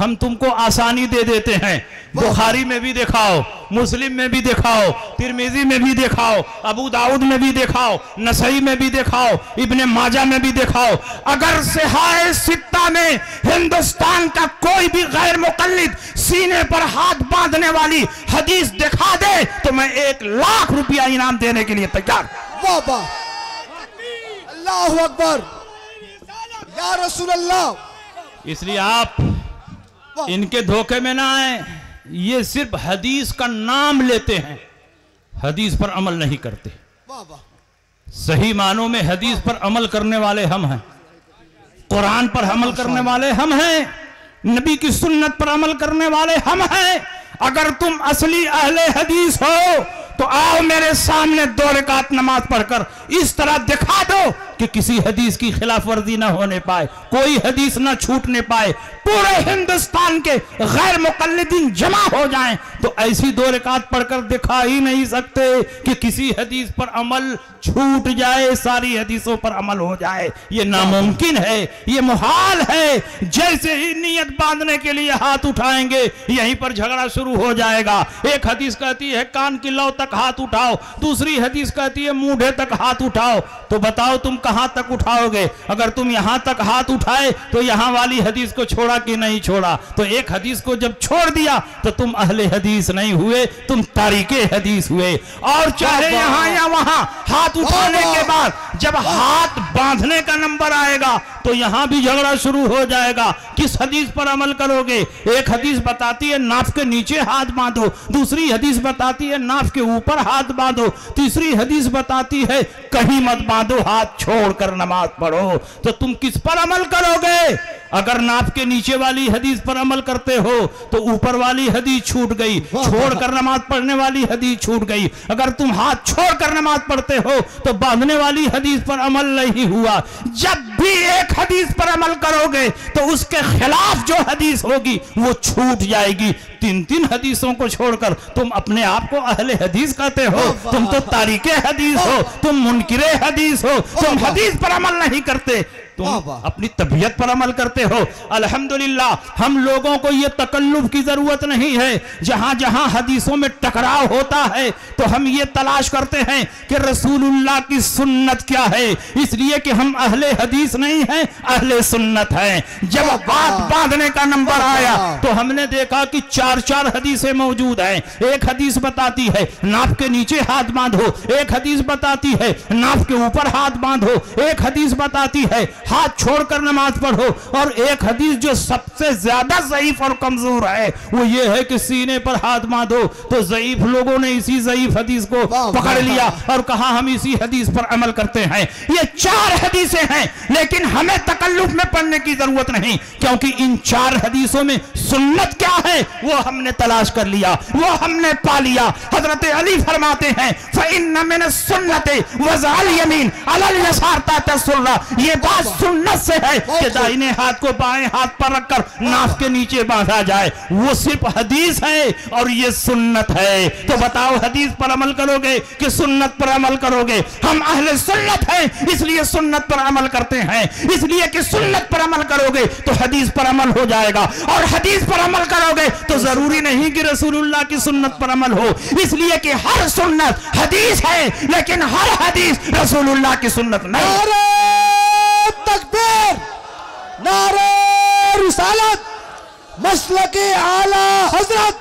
हम तुमको आसानी दे देते हैं। बुखारी में भी दिखाओ, मुस्लिम में भी दिखाओ, तिरमिजी में भी दिखाओ, अबू दाऊद में भी दिखाओ, नसई में भी दिखाओ, इब्ने माजा में भी दिखाओ। अगर सिहाए सित्ता में हिंदुस्तान का कोई भी गैर मुकल्लिद सीने पर हाथ बांधने वाली हदीस दिखा दे तो मैं 1 लाख रुपया इनाम देने के लिए तैयार। वाह वाह, अल्लाहु अकबर, या रसूल अल्लाह। इसलिए आप इनके धोखे में ना आए। ये सिर्फ हदीस का नाम लेते हैं, हदीस पर अमल नहीं करते। सही मानों में हदीस पर अमल करने वाले हम हैं, कुरान पर अमल करने वाले हम हैं, नबी की सुन्नत पर अमल करने वाले हम हैं। अगर तुम असली अहले हदीस हो तो आओ मेरे सामने 2 रकात नमाज पढ़कर इस तरह दिखा दो कि किसी हदीस की खिलाफ वर्जी ना होने पाए, कोई हदीस ना छूटने पाए, पूरे हिंदुस्तान के गैर मुकल्लिदीन जमा हो जाएं तो ऐसी 2 रकात पढ़कर दिखा ही नहीं सकते कि किसी हदीस पर अमल छूट जाए, सारी हदीसों पर अमल हो जाए। ये नामुमकिन है, ये मुहाल है। जैसे ही नियत बांधने के लिए हाथ उठाएंगे यहीं पर झगड़ा शुरू हो जाएगा। एक हदीस कहती है कान की लौ तक हाथ उठाओ, दूसरी हदीस कहती है मूढ़े तक हाथ उठाओ। तो बताओ तुम कहां तक उठाओगे? अगर तुम यहां तक हाथ उठाए तो यहां वाली हदीस को छोड़ा कि नहीं छोड़ा? तो एक हदीस को जब छोड़ दिया तो तुम अहले हदीस नहीं हुए, तुम तारीके हदीस हुए। और चाहे यहां या वहां हाथ उठाने के बाद जब हाथ बांधने का नंबर आएगा तो यहां भी झगड़ा शुरू हो जाएगा। किस हदीस पर अमल करोगे? एक हदीस बताती है नाफ के नीचे हाथ बांधो, दूसरी हदीस बताती है नाफ के ऊपर हाथ बांधो, तीसरी हदीस बताती है कहीं मत बांधो, हाथ छोड़कर नमाज पढ़ो। तो तुम किस पर अमल करोगे? अगर नाफ के नीचे वाली हदीस पर अमल करते हो तो ऊपर वाली हदीस छूट गई, छोड़कर नमाज पढ़ने वाली हदीस छूट गई। अगर तुम हाथ छोड़कर नमाज पढ़ते हो तो बांधने वाली हदीस पर अमल नहीं हुआ। जब भी एक हदीस पर अमल करोगे तो उसके खिलाफ जो हदीस होगी वो छूट जाएगी। 3 हदीसों को छोड़कर तुम अपने आप को अहले हदीस कहते हो? तुम तो तारीके हदीस हो, तुम मुनकिरे हदीस हो, तुम हदीस पर अमल नहीं करते, तुम अपनी तबीयत पर अमल करते हो। अल्हम्दुलिल्लाह हम लोगों को यह तकल्लुफ की जरूरत नहीं है। जहां जहां हदीसों में टकराव होता है तो हम ये तलाश करते हैं कि रसूलुल्लाह की सुन्नत क्या है, इसलिए कि हम अहले हदीस नहीं हैं, अहले सुन्नत हैं। जब बात बांधने का नंबर आया तो हमने देखा कि 4 हदीसें मौजूद हैं। एक हदीस बताती है नाफ के नीचे हाथ बांधो, एक हदीस बताती है नाफ के ऊपर हाथ बांधो, एक हदीस बताती है हाथ छोड़कर नमाज पढ़ो, और एक हदीस जो सबसे ज्यादा ज़ईफ और कमजोर है वो ये है कि सीने पर हाथ बांधो। तो ज़ईफ लोगों ने इसी ज़ईफ हदीस को पकड़ लिया और कहा हम इसी हदीस पर अमल करते हैं। ये 4 हदीसें हैं, लेकिन हमें तकल्लुफ में पढ़ने की जरूरत नहीं, क्योंकि इन 4 हदीसों में सुन्नत क्या है वो हमने तलाश कर लिया, वो हमने पा लिया। हजरत अली फरमाते हैं फ़इन्न मिन सुन्नति वज़अल यमीन अलल यसार तसुल्ला। ये बात सुन्नत से है कि दाहिने हाथ को बाएं हाथ पर रखकर नाफ के नीचे बांधा जाए, वो सिर्फ हदीस है और ये सुन्नत है। तो बताओ हदीस पर अमल करोगे कि सुन्नत पर अमल करोगे? हम अहले सुन्नत हैं इसलिए सुन्नत पर अमल करते हैं, इसलिए कि सुन्नत पर अमल करोगे तो हदीस पर अमल हो जाएगा, और हदीस पर अमल करोगे तो जरूरी नहीं कि रसूलुल्लाह की सुन्नत पर अमल हो, इसलिए कि हर सुन्नत हदीस है लेकिन हर हदीस रसूलुल्लाह की सुन्नत नहीं। तकबीर, नारे रिसालत, मसलके आला हजरत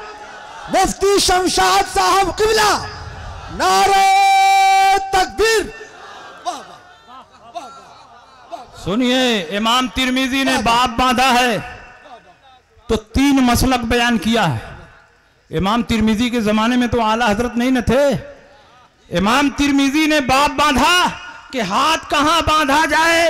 मुफ्ती शमशाद साहब किबला, नारे तकबीर। सुनिए, इमाम तिरमिजी ने बाप बांधा है तो 3 मसलक बयान किया है। इमाम तिरमिजी के जमाने में तो आला हजरत नहीं न थे। इमाम तिरमिजी ने बाप बांधा कि हाथ कहां बांधा जाए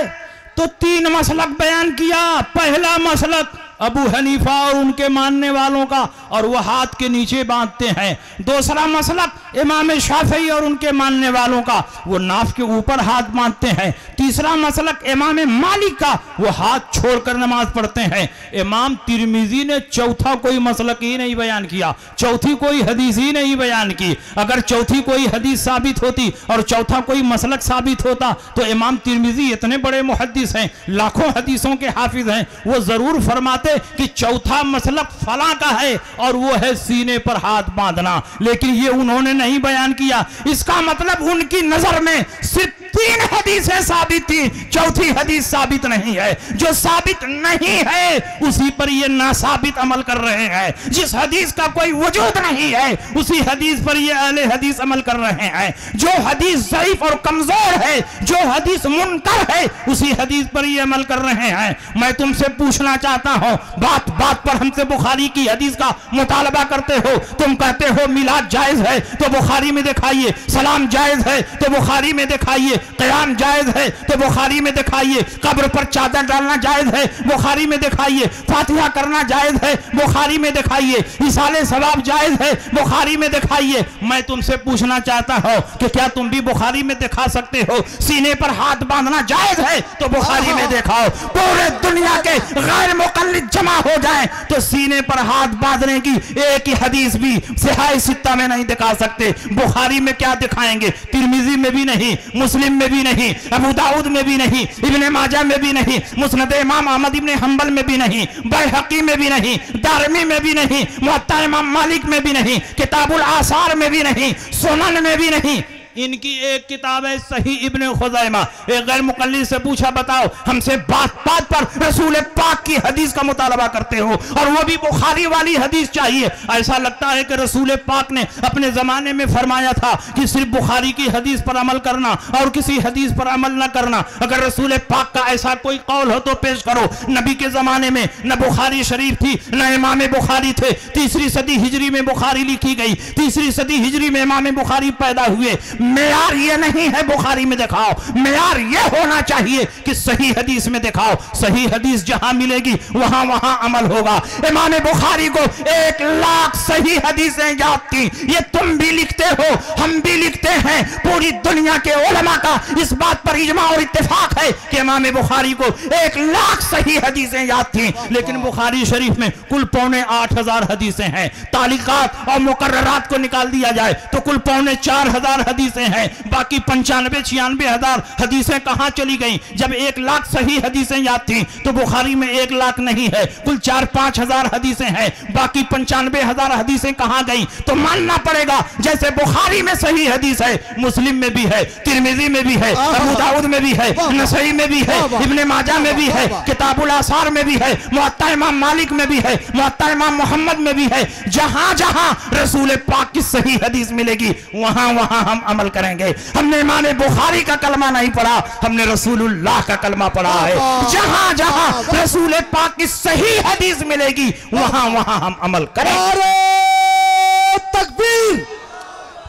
तो 3 मसलक बयान किया। पहला मसलक अबू हनीफा और उनके मानने वालों का, और वो हाथ के नीचे बांधते हैं। दूसरा मसलक इमाम शाफई और उनके मानने वालों का, वो नाफ के ऊपर हाथ बांधते हैं। तीसरा मसलक इमाम मालिक का, वो हाथ छोड़कर नमाज पढ़ते हैं। इमाम तिरमिजी ने चौथा कोई मसलक ही नहीं बयान किया, चौथी कोई हदीस ही नहीं बयान की। अगर चौथी कोई हदीस साबित होती और चौथा कोई मसलक साबित होता तो इमाम तिरमिजी इतने बड़े मुहद्दिस हैं, लाखों हदीसों के हाफिज हैं, वो जरूर फरमाते दे कि चौथा मसलक फला का है और वो है सीने पर हाथ बांधना, लेकिन ये उन्होंने नहीं बयान किया। इसका मतलब उनकी नजर में सिर्फ 3 हदीसें साबित थी, चौथी हदीस साबित नहीं है। जो साबित नहीं है उसी पर ये नासाबित अमल कर रहे हैं। जिस हदीस का कोई वजूद नहीं है उसी हदीस पर ये अहले हदीस अमल कर रहे हैं। जो हदीस ज़ईफ और कमजोर है, जो हदीस मुनकर है, उसी हदीस पर ये अमल कर रहे हैं। मैं तुमसे पूछना चाहता हूं, बात बात पर हमसे बुखारी की हदीस का मुतालबा करते हो। तुम कहते हो मिलाद जायज है तो बुखारी में दिखाइए, सलाम जायज है तो बुखारी में दिखाइए, क़याम जायज है तो बुखारी में दिखाइए, कब्र पर चादर डालना जायज है बुखारी में दिखाइए, फातिहा करना जायज है बुखारी में दिखाइए, इसाले सवाब जायज है बुखारी में दिखाइए। मैं तुमसे पूछना चाहता हूं कि क्या तुम भी बुखारी में दिखा सकते हो सीने पर हाथ बांधना जायज है तो बुखारी में दिखाओ। पूरे दुनिया के गैर मुक़ल्लिद जमा हो जाएं तो सीने पर हाथ बांधने की एक ही हदीस भी सिहाह सित्ता में नहीं दिखा सकते। बुखारी में क्या दिखाएंगे? तिरमिजी में भी नहीं, मुस्लिम में भी नहीं, अबू दाऊद में भी नहीं, इब्ने माजा में भी नहीं, मुस्नद इमाम अहमद इब्ने हंबल में भी नहीं, बैहक़ी में भी नहीं, दारमी में भी नहीं, मुअत्ता इमाम मालिक में भी नहीं, किताबुल आसार में भी नहीं, सुनन में भी नहीं। इनकी एक किताब है सही इब्ने खुज़ैमा। एक गैर मुक़ल्लिद से पूछा, बताओ हमसे बात बात पर रसूल पाक की हदीस का मुतालबा करते हो और वो भी बुखारी वाली हदीस चाहिए। ऐसा लगता है कि रसूल पाक ने अपने ज़माने में फरमाया था कि सिर्फ बुखारी की हदीस पर अमल करना और किसी हदीस पर अमल न करना। अगर रसूल पाक का ऐसा कोई कौल हो तो पेश करो। नबी के ज़माने में न बुखारी शरीफ थी न इमाम बुखारी थे। 3री सदी हिजरी में बुखारी लिखी गई, 3री सदी हिजरी में इमाम बुखारी पैदा हुए। मेयार ये नहीं है बुखारी में दिखाओ, मेयार ये होना चाहिए कि सही हदीस में दिखाओ। सही हदीस जहां मिलेगी वहां वहां अमल होगा। इमाम बुखारी को 1 लाख सही हदीसें याद थी। ये तुम भी लिखते हो, हम भी लिखते हैं। पूरी दुनिया के उलमा का इस बात पर इजमा और इत्तेफाक है कि इमाम बुखारी को 1 लाख सही हदीसें याद थी। लेकिन बुखारी शरीफ में कुल 8,500 हदीसें हैं। तालिकात और मुकर्ररात को निकाल दिया जाए तो कुल 4,500 हदीसें हैं। बाकी 95-96 हजार हदीसें कहां चली गई? जब 1 लाख सही हदीसें याद थी तो बुखारी में 1 लाख नहीं है, कुल 4-5 हजार हदीसें हैं। बाकी 95 हजार हदीसें कहां गई? तो मानना पड़ेगा जैसे बुखारी में सही हदीस है, मुस्लिम में भी है, तिरमिजी में भी है, अबू दाऊद में भी है, नसई में भी है, इब्ने माजा में भी है, किताबुल आसार में भी है, मुअत्ता इमाम मालिक में भी है, मुअत्ता इमाम मोहम्मद में भी है। जहां जहां रसूल पाक की सही हदीस मिलेगी वहां वहां हम अमल करेंगे। हमने इमाम बुखारी का कलमा नहीं पढ़ा, हमने रसूलुल्लाह का कलमा पढ़ा है। जहां जहां रसूल पाक की सही हदीस मिलेगी वहां वहां हम अमल करेंगे। नारे तकबीर,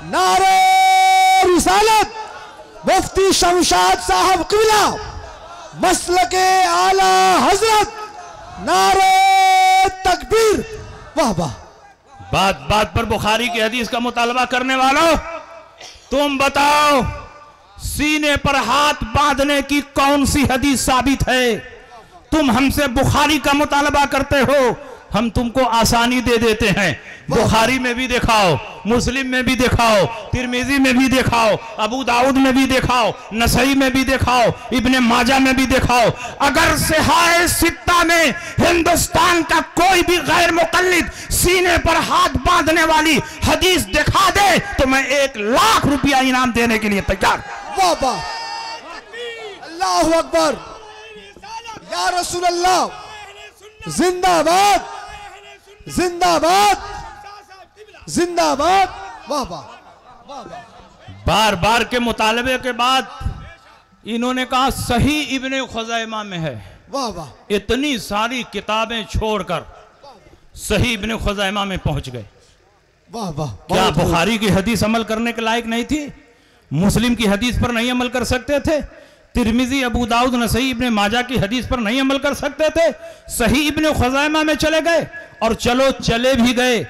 नारे रिसालत, मुफ्ती शमशाद साहब क़िबला, मसलके आला हजरत, नारे तकबीर। वाह वाह। बात बात पर बुखारी की हदीस का मुतालबा करने वालों, तुम बताओ सीने पर हाथ बांधने की कौन सी हदीस साबित है? तुम हमसे बुखारी का मुतालबा करते हो, हम तुमको आसानी दे देते हैं। बुखारी में भी दिखाओ, मुस्लिम में भी दिखाओ, तिरमिजी में भी दिखाओ, अबू दाऊद में भी दिखाओ, नसई में भी दिखाओ, इब्ने माजा में भी दिखाओ। अगर सिहाह सित्ता में हिंदुस्तान का कोई भी गैर मुक़ल्लिद सीने पर हाथ बांधने वाली हदीस दिखा दे तो मैं 1 लाख रुपया इनाम देने के लिए तैयार। वाह वाह, अल्लाहु अकबर, या रसूल अल्लाह, जिंदाबाद जिंदाबाद जिंदाबाद। वाह वाह वाह वाह। बार बार के मुतालबे के बाद इन्होंने कहा सही इब्ने खुज़ैमा में है। वाह वाह। इतनी सारी किताबें छोड़कर सही इब्ने खुज़ैमा में पहुंच गए। वाह वाह। क्या बुखारी की हदीस अमल करने के लायक नहीं थी? मुस्लिम की हदीस पर नहीं अमल कर सकते थे? तिरमिजी, अबू दाऊद, नसई, इब्ने माजा की हदीस पर नहीं अमल कर सकते थे? सही इब्ने खुज़ैमा में चले गए और चलो चले भी गए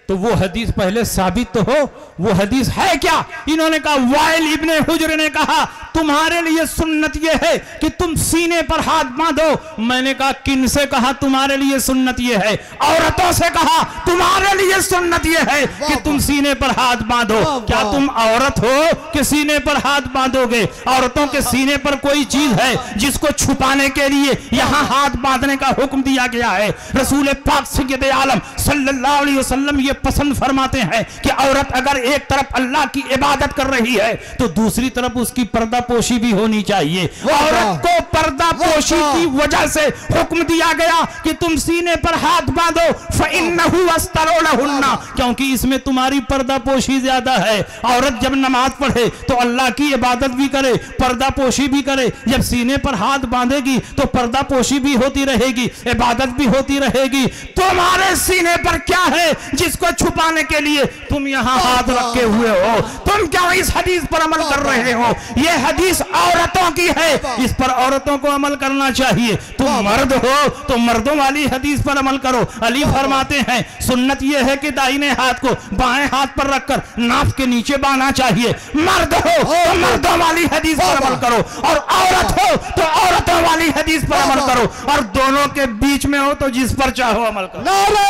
तो वो हदीस पहले साबित तो हो, वो हदीस है क्या? इन्होंने कहा, वाइल इब्ने हुज्र ने कहा तुम्हारे लिए सुन्नत ये है कि तुम सीने पर हाथ बांधो। मैंने कहा किन से कहा तुम्हारे लिए सुन्नत ये है? औरतों से कहा तुम्हारे लिए सुन्नत ये है कि तुम सीने पर हाथ बांधो। क्या तुम औरत हो कि सीने पर हाथ बांधोगे? औरतों के सीने पर कोई चीज है जिसको छुपाने के लिए यहां हाथ बांधने का हुक्म दिया गया है? रसूल पाक सय्यद आलम सल्लल्लाहु अलैहि वसल्लम ये पसंद फरमाते हैं कि औरत अगर एक तरफ अल्लाह की इबादत कर रही है तो दूसरी तरफ उसकी पर्दा पोशी भी होनी चाहिए। औरत को पर्दा पोशी की वजह से हुक्म दिया गया कि तुम सीने पर हाथ बांधो, फइन्नहु अस्तरू लहुन्ना, क्योंकि इसमें तुम्हारी पर्दा पोशी ज्यादा है। औरत जब नमाज पढ़े तो अल्लाह की इबादत भी करे, पर्दा पोशी भी करे। जब सीने पर हाथ बांधेगी तो पर्दा पोशी भी होती रहेगी, इबादत भी होती रहेगी। तुम्हारे सीने पर क्या है जिसको छुपाने के लिए तुम यहां हाथ रखे हुए हो? तुम क्या इस हदीस पर अमल कर रहे हो? यह हदीस औरतों की है, इस पर औरतों को अमल करना चाहिए। तुम मर्द हो तो मर्दों वाली हदीस पर अमल करो। अली फरमाते हैं सुन्नत यह है कि दाहिने हाथ को बाएं हाथ पर रखकर नाफ के नीचे बांधना चाहिए। मर्द हो तो मर्दों वाली हदीस पर अमल करो, और औरत हो तो औरतों वाली हदीस पर अमल करो, और दोनों के बीच में हो तो जिस पर चाहो अमल करो। नारे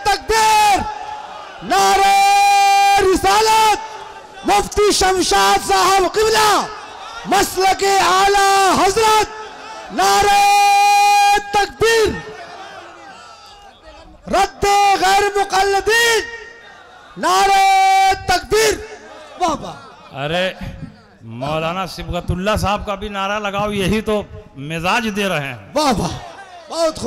तकबीर, नारे रिसालत, मुफ्ती शमशाद साहब क़िबला मसलके आला हजरत, नारे तकबीर, रद्दे गैर मुक़ल्लिदीन, नारे तकबीर। वाह वाह। अरे मौलाना सिबगतुल्लाह साहब का भी नारा लगाओ, यही तो मिजाज दे रहे हैं। वाह वाह, बहुत खूब।